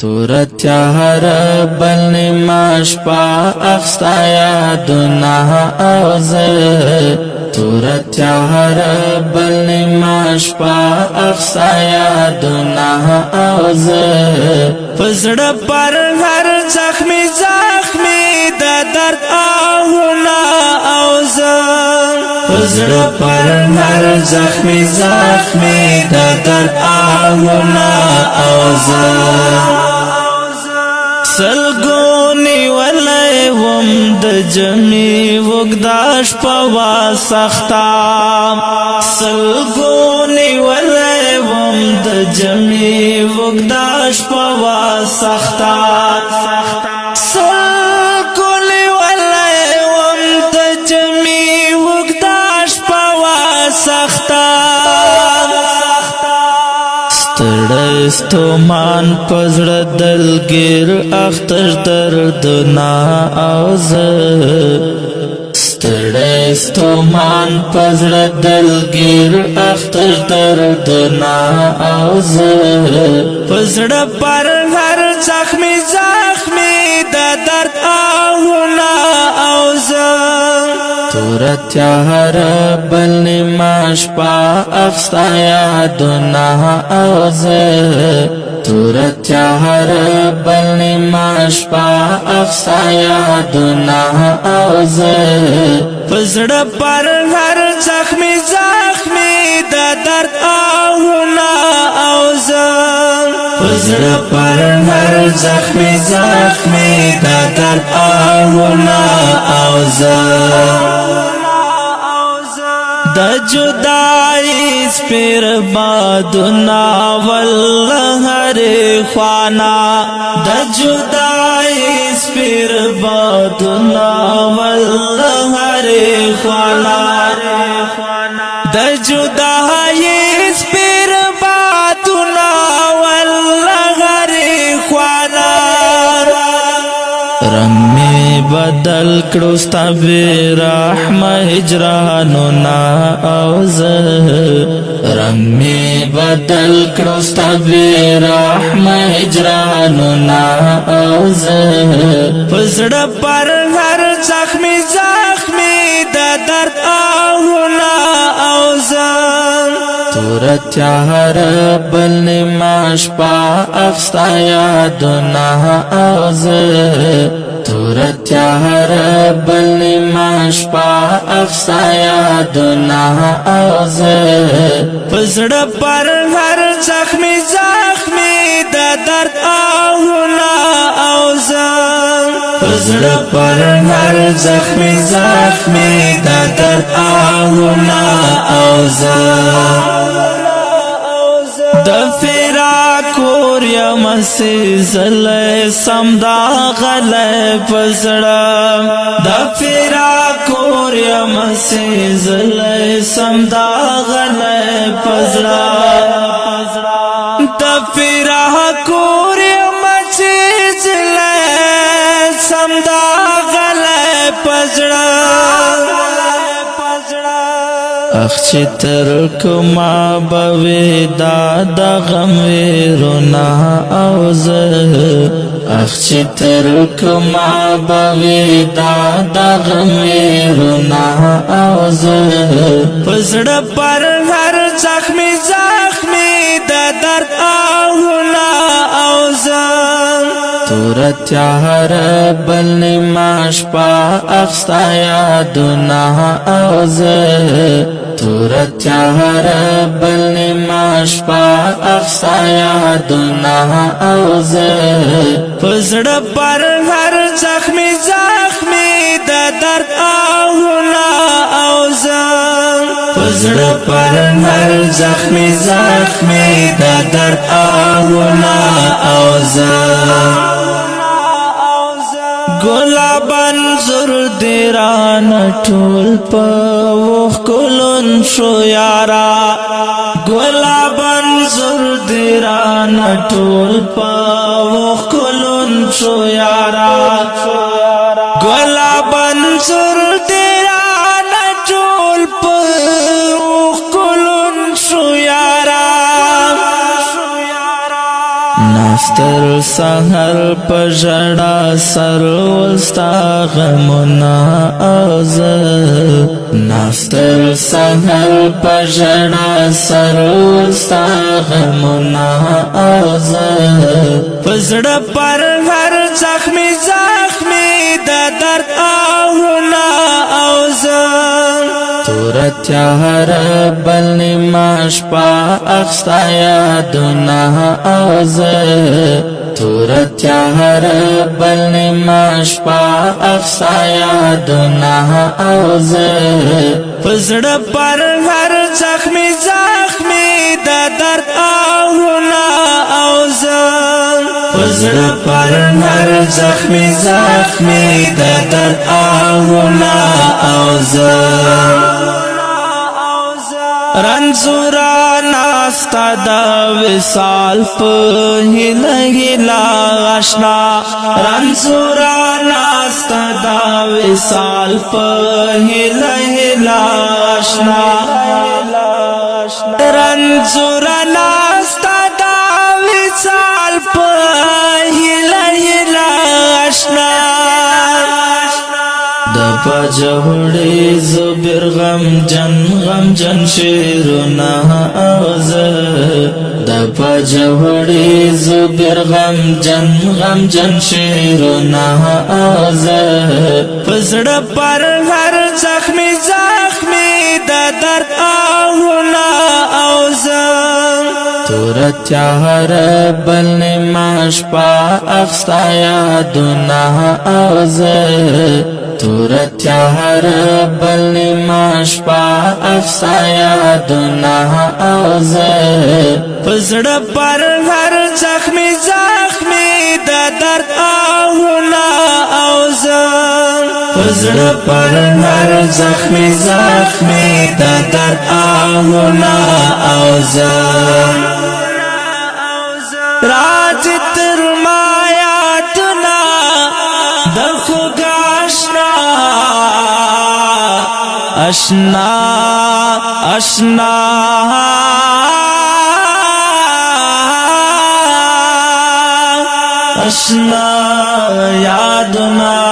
تورتیا هر بل نیماش پا اخستا یادنا اوزه تورتیا هر بل نیماش پا اخستا یادنا اوزه پزړه پر هر زخمی زخمی د درد آهونه اوزه پزړه پر هر زخمی زخمی د درد آهونه اوزه سلګونی ولای وم د جمی وګداش پوا سختا سلګونی ولای وم د جمی وګداش پوا سختا سلګونی ولای وم د جمی وګداش پوا سختا ستومان پزړه دلګر اختر درد نا اوزه ستومان پزړه دلګر اختر درد نا اوزه پزړه پر هر زخمی زخمی د درد آهونه اوزه تورتیا هر بل نیماش پا اخستا یادنا اوزه تورتیا هر بل نیماش پا اخستا یادنا اوزه پزړه پر هر زخمی زخمی د درد آهونه اوزه پزړه پر هر زخمی زخمی د درد آهونه اوزه د جدائی سپیر بادنا والله هر خوانا د جدائی سپیر بادنا والله هر خوانا د جدائی سپیر بادنا والله هر خوانا رنگ می بدل کړو ستا بے رحم هجرانو نا اوزه رنگ می بدل کړو ستا بے رحم هجرانو نا اوزه پزړه پر هر زخمی زخمی د درد آهونه اوزه تورتیا هر بل نیماش پا اخستا یادنا اوزه تورتیا هر بل نیماش پا اخستا یادنا اوزه پزړه پر هر زخمی زخمی د درد آهونه اوزه پزړه پر هر زخمی زخمی د درد آهونه اوزه د فراق یا مسی زل سمدا غل پزړه د فراق یا مسی زل سمدا غل پزړه د فراق یا مسی زل سمدا غل پزړه اخ چې تر کومه به دا د غم ویرونا اوزه اخ چې تر کومه به دا د غم ویرونا اوزه پزړه پر هر زخمی زخمی د درد آهونه اوزه تورتیا هر بل نیماش پا اخستا یادنا اوزه تورتیا هر بل نیماش پا اخستا یادنا اوزه پزړه پر هر زخمی زخمی د درد آهونه اوزه پزړه پر هر زخمی زخمی د درد آهونه اوزه گلابان زر دیران ټول په وخ کولن شو یارا گلابان زر دیران ټول په وخ کولن شو یارا گلابان زر دیران ټول په وخ کولن شو یارا نستر سحر پژړا سر وستا غمنا اوز نستر سحر پژړا سر وستا غمنا اوز پزړه پر هر زخمی زخمی د درد آهونه اوز تورتیا هر بل نیماش پا اخستا یادونه اوز تورتیا هر بل نیماش پا اخستا یادونه اوز پزړه پر هر زخمی زخمی د درد آهونه اوز پزړه پر هر زخمی زخمی د درد آهونه اوز رنزورا ناستا دا وصال په هیله هیله آشنا رنزورا ناستا دا وصال په هیله هیله آشنا رنزورا ناستا دا وصال په هیله هیله آشنا د پجوړې زبر غم جن شیرونه اوز د پجوړې زبر غم جن شیرونه اوز پزړه پر هر زخمی زخمی د درد آهونه اوز تورتیا هر بل نیماش پا اخستا یادونه اوز تورتیا هر بل نیماش پا اخستا یادونه اوز پزړه پر هر زخمی زخمی د درد آهونه اوز پزړه پر هر زخمی زخمی د درد آهونه اوز راز تر مایاتنا د خوګاشنا اشنا اشنا اشنا یادنا